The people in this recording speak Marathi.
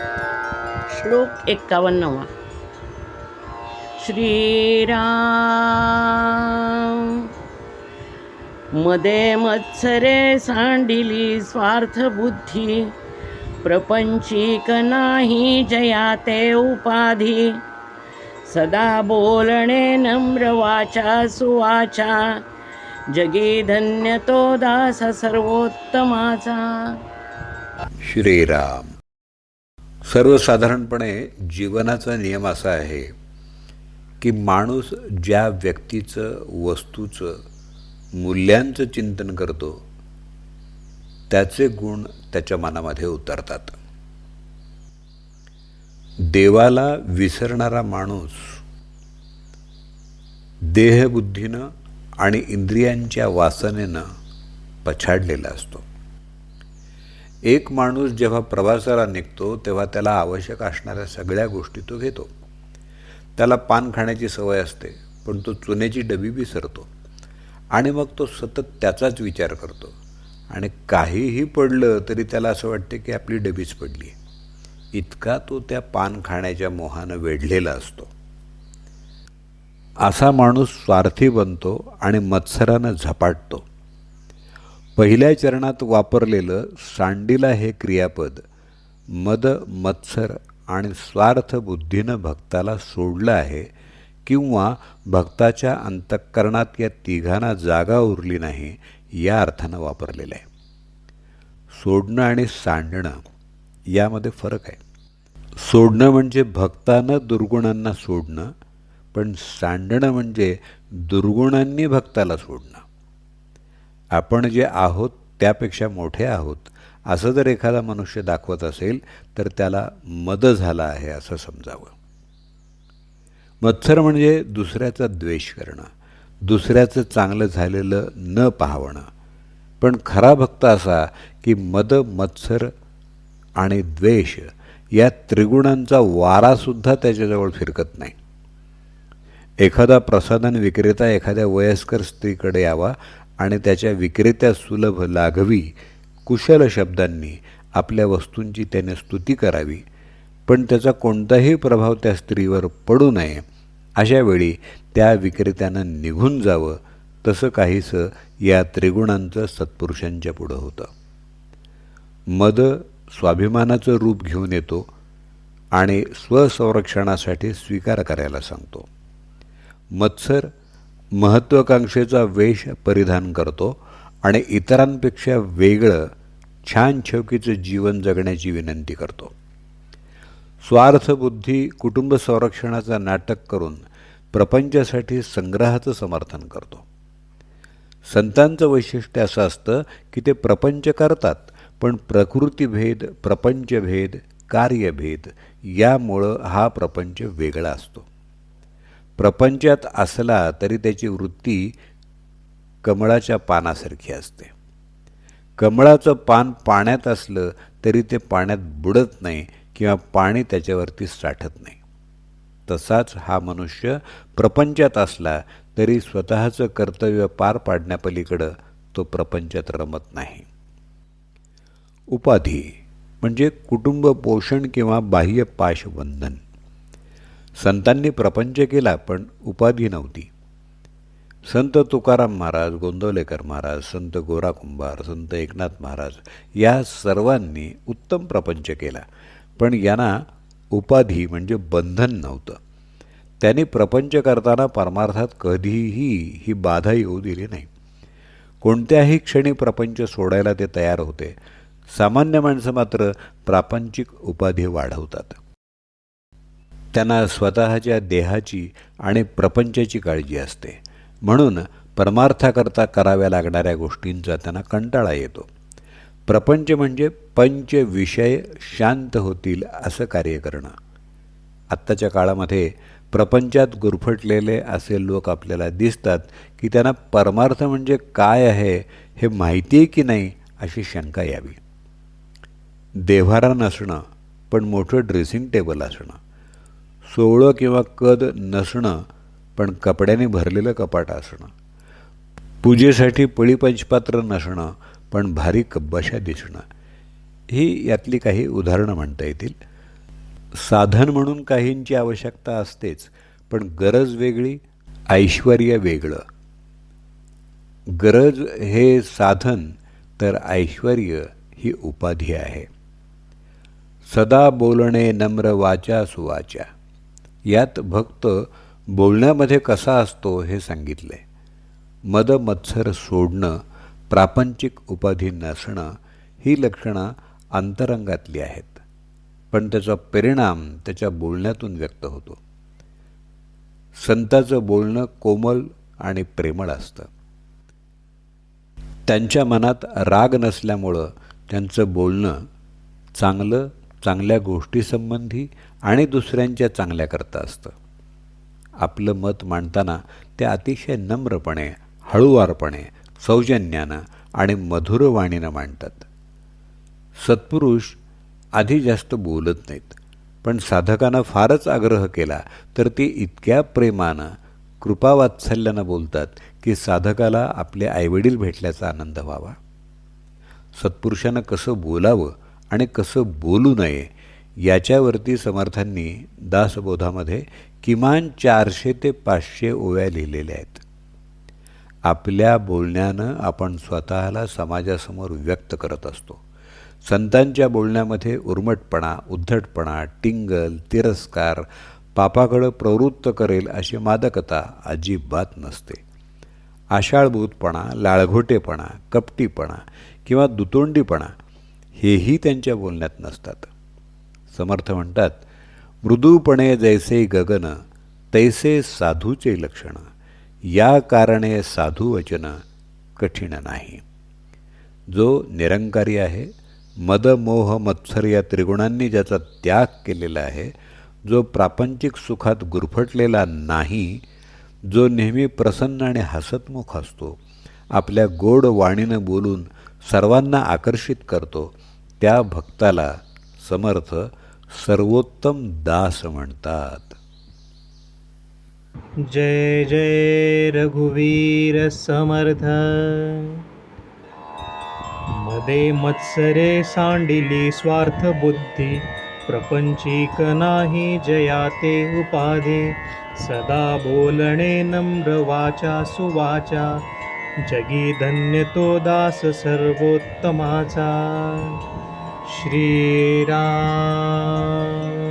श्लोक 51. श्रीराम मदे मत्सरे सांडिली स्वार्थ बुद्धी, प्रपंचीक नाही जयाते उपाधी, सदा बोलणे नम्र वाचा सुवाचा, जगी धन्य तो दास सर्वोत्तमाचा. श्रीराम. सर्वसाधारणपणे जीवनाचा नियम असा आहे की माणूस ज्या व्यक्तीचं, वस्तूचं, मूल्यांचं चिंतन करतो त्याचे गुण त्याच्या मनामध्ये उतरतात. देवाला विसरणारा माणूस देहबुद्धीनं आणि इंद्रियांच्या वासनेनं पछाडलेला असतो. एक माणूस जेव्हा प्रवासाला निघतो तेव्हा त्याला आवश्यक असणाऱ्या सगळ्या गोष्टी तो घेतो. त्याला पान खाण्याची सवय असते, पण तो चुन्याची डबी विसरतो आणि मग तो सतत त्याचाच विचार करतो आणि काहीही पडलं तरी त्याला असं वाटते की आपली डबीच पडली. इतका तो त्या पान खाण्याच्या मोहानं वेढलेला असतो. असा माणूस स्वार्थी बनतो आणि मत्सरानं झपाटतो. पहिल्या चरणात वापरलेलं सांडिला हे क्रियापद मद, मत्सर आणि स्वार्थ बुद्धीनं भक्ताला सोडलं आहे किंवा भक्ताच्या अंतःकरणात या तिघांना जागा उरली नाही या अर्थानं वापरलेलं आहे. सोडणं आणि सांडणं यामध्ये फरक आहे. सोडणं म्हणजे भक्तानं दुर्गुणांना सोडणं, पण सांडणं म्हणजे दुर्गुणांनी भक्ताला सोडणं. आपण जे आहोत त्यापेक्षा मोठे आहोत असं जर एखादा मनुष्य दाखवत असेल तर त्याला मद झाला आहे असं समजावं. मत्सर म्हणजे दुसऱ्याचा द्वेष करणं, दुसऱ्याचं चांगलं झालेलं न पाहणं. पण खरा भक्त असा की मद, मत्सर आणि द्वेष या त्रिगुणांचा वारासुद्धा त्याच्याजवळ फिरकत नाही. एखादा प्रसाधन विक्रेता एखाद्या वयस्कर स्त्रीकडे यावा आणि त्याच्या विक्रेत्या सुलभ लाघवी कुशल शब्दांनी आपल्या वस्तूंची त्याने स्तुती करावी, पण त्याचा कोणताही प्रभाव त्या स्त्रीवर पडू नये. अशा वेळी त्या विक्रेत्यानं निघून जावं. तसं काहीसं या त्रिगुणांचं सत्पुरुषांच्या पुढं होतं. मद स्वाभिमानाचं रूप घेऊन येतो आणि स्वसंरक्षणासाठी स्वीकार करायला सांगतो. मत्सर महत्त्वाकांक्षेचा वेश परिधान करतो आणि इतरांपेक्षा वेगळं छान छौकीचं जीवन जगण्याची विनंती करतो. स्वार्थबुद्धी कुटुंब संरक्षणाचं नाटक करून प्रपंचासाठी संग्रहाचं समर्थन करतो. संतांचं वैशिष्ट्य असं असतं की ते प्रपंच करतात, पण प्रकृतीभेद, प्रपंचभेद, कार्यभेद यामुळं हा प्रपंच वेगळा असतो. प्रपंचात असला तरी त्याची वृत्ती कमळाच्या पानासारखी असते. कमळाचं पान पाण्यात असलं तरी ते पाण्यात बुडत नाही किंवा पाणी त्याच्यावरती साठत नाही. तसाच हा मनुष्य प्रपंचात असला तरी स्वतःचं कर्तव्य पार पाडण्यापलीकडं तो प्रपंचात रमत नाही. उपाधी म्हणजे कुटुंब पोषण किंवा बाह्य पाशबंधन. संतांनी प्रपंच केला पण उपाधी नव्हती. संत तुकाराम महाराज, गोंदवलेकर महाराज, संत गोरा कुंभार, संत एकनाथ महाराज या सर्वांनी उत्तम प्रपंच केला, पण यांना उपाधी म्हणजे बंधन नव्हतं. त्यांनी प्रपंच करताना परमार्थात कधीही ही बाधा येऊ दिली नाही. कोणत्याही क्षणी प्रपंच सोडायला ते तयार होते. सामान्य माणसं मात्र प्रापंचिक उपाधी वाढवतात. त्यांना स्वतःच्या देहाची आणि प्रपंचाची काळजी असते, म्हणून परमार्थाकरता कराव्या लागणाऱ्या गोष्टींचा त्यांना कंटाळा येतो. प्रपंच म्हणजे पंच विषय शांत होतील असं कार्य करणं. आत्ताच्या काळामध्ये प्रपंचात गुरफटलेले असे लोक आपल्याला दिसतात की त्यांना परमार्थ म्हणजे काय आहे हे माहिती आहे की नाही अशी शंका यावी. देव्हारा नसणं पण मोठं ड्रेसिंग टेबल असणं, सोवळं किंवा कद नसणं पण कपड्याने भरलेलं कपाट असणं, पूजेसाठी पळीपंचपात्र नसणं पण भारी कब्बाशा दिसणं, ही यातली काही उदाहरणं म्हणता येतील. साधन म्हणून काहींची आवश्यकता असतेच, पण गरज वेगळी, ऐश्वर्य वेगळं. गरज हे साधन, तर ऐश्वर्य ही उपाधी आहे. सदा बोलणे नम्र वाचा सुवाचा, यात भक्त बोलण्यामध्ये कसा असतो हे सांगितले. मद मत्सर सोडणं, प्रापंचिक उपाधी नसणं ही लक्षणं अंतरंगातली आहेत, पण त्याचा परिणाम त्याच्या बोलण्यातून व्यक्त होतो. संताचं बोलणं कोमल आणि प्रेमळ असतं. त्यांच्या मनात राग नसल्यामुळं त्यांचं बोलणं चांगलं, चांगल्या गोष्टीसंबंधी आणि दुसऱ्यांच्या चांगल्याकरता असतं. आपलं मत मांडताना ते अतिशय नम्रपणे, हळुवारपणे, सौजन्यानं आणि मधुर वाणीनं मांडतात. सत्पुरुष आधी जास्त बोलत नाहीत, पण साधकानं फारच आग्रह केला तर ते इतक्या प्रेमानं, कृपावात्सल्यानं बोलतात की साधकाला आपले आईवडील भेटल्याचा आनंद व्हावा. सत्पुरुषानं कसं बोलावं आणि कसं बोलू नये याच्यावरती समर्थांनी दासबोधामध्ये किमान 400 ते 500 ओव्या लिहिलेल्या आहेत. आपल्या बोलण्यानं आपण स्वतःला समाजासमोर व्यक्त करत असतो. संतांच्या बोलण्यामध्ये उर्मटपणा, उद्धटपणा, टिंगल, तिरस्कार, पापाकडं प्रवृत्त करेल अशी मादकता अजिबात नसते. आशाळभूतपणा, लाळघोटेपणा, कपटीपणा किंवा दुतोंडीपणा हेही त्यांच्या बोलण्यात नसतात. समर्थ म्हणतात, मृदूपणे जैसे गगन, तैसे साधूचे लक्षण, या कारणे साधू वचन कठीण नाही. जो निरंकारी आहे, मद मोह मत्सर या त्रिगुणांनी ज्याचा त्याग केलेला आहे, जो प्रापंचिक सुखात गुरफटलेला नाही, जो नेहमी प्रसन्न आणि हसतमुख असतो, आपल्या गोड वाणीनं बोलून सर्वांना आकर्षित करतो, त्या भक्ताला समर्थ सर्वोत्तम दास म्हणतात. जय जय रघुवीर समर्थ. मदे मत्सरे सांडिली स्वार्थ बुद्धी, प्रपंचिक नाही जयाते उपाधी. सदा बोलणे नम्र वाचा सुवाचा, जगी धन्य तो दास सर्वोत्तमाचा. श्रीराम.